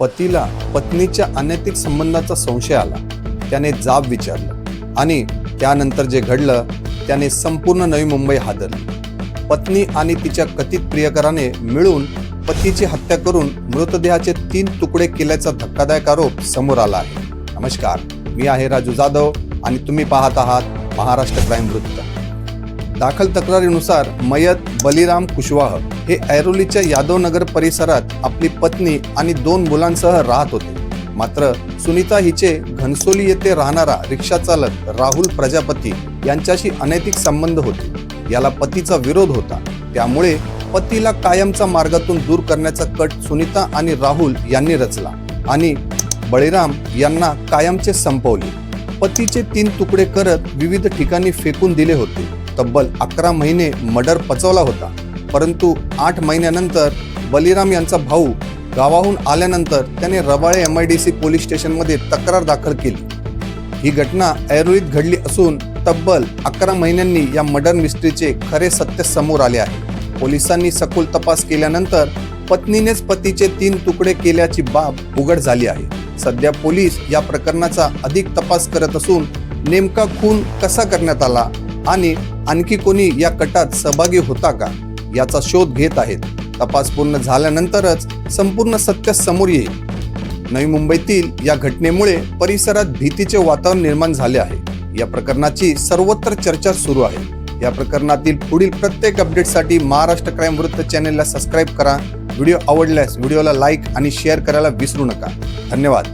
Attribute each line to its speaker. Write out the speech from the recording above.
Speaker 1: पतीला पत्नीच्या अनैतिक संबंधाचा संशय आला. त्याने जाब विचारलं आणि त्यानंतर जे घडलं त्याने संपूर्ण नवी मुंबई हादरली. पत्नी आणि तिच्या कथित प्रियकराने मिळून पतीची हत्या करून मृतदेहाचे 3 तुकडे केल्याचा धक्कादायक आरोप समोर आला आहे. नमस्कार, मी आहे राजू जाधव आणि तुम्ही पाहत आहात महाराष्ट्र क्राईम वृत्त. दाखल तक्रारीनुसार मयत बलिराम कुशवाह हे ऐरोलीच्या यादवनगर परिसरात आपली पत्नी आणि 2 मुलांसह राहत होते. मात्र सुनीता हिचे घनसोली येथे राहणारा रिक्षा चालक राहुल प्रजापती यांच्याशी अनैतिक संबंध होते. याला पतीचा विरोध होता, त्यामुळे पतीला कायमचा मार्गातून दूर करण्याचा कट सुनीता आणि राहुल यांनी रचला आणि बळीराम यांना कायमचे संपवले. पतीचे 3 तुकडे करत विविध ठिकाणी फेकून दिले होते. तब्बल 11 महिने मर्डर पचवला होता. परंतु 8 महिन्यानंतर बलिराम यांचा भाऊ गावाहून आल्यानंतर त्याने रबाळे MIDC पोलीस स्टेशनमध्ये तक्रार दाखल केली. ही घटना ऐरोलीत घडली असून तब्बल 11 महिन्यांनी या मर्डर मिस्ट्रीचे खरे सत्य समोर आले आहे. पोलिसांनी सखोल तपास केल्यानंतर पत्नीनेच पतीचे 3 तुकडे केल्याची बाब उघड झाली आहे. सध्या पोलीस या प्रकरणाचा अधिक तपास करत असून नेमका खून कसा करण्यात आला आणि आणखी कोणी या कटात सहभागी होता का याचा शोध घेत आहेत. तपास पूर्ण झाल्यानंतरच संपूर्ण सत्य समोर येईल. नवी मुंबईतील या घटनेमुळे परिसरात भीतीचे वातावरण निर्माण झाले आहे. या प्रकरणाची सर्वत्र चर्चा सुरू आहे. या प्रकरणातील पुढील प्रत्येक अपडेटसाठी महाराष्ट्र क्राईम वृत्त चॅनेलला सबस्क्राईब करा. व्हिडिओ आवडल्यास व्हिडिओला लाईक आणि शेअर करायला विसरू नका. धन्यवाद.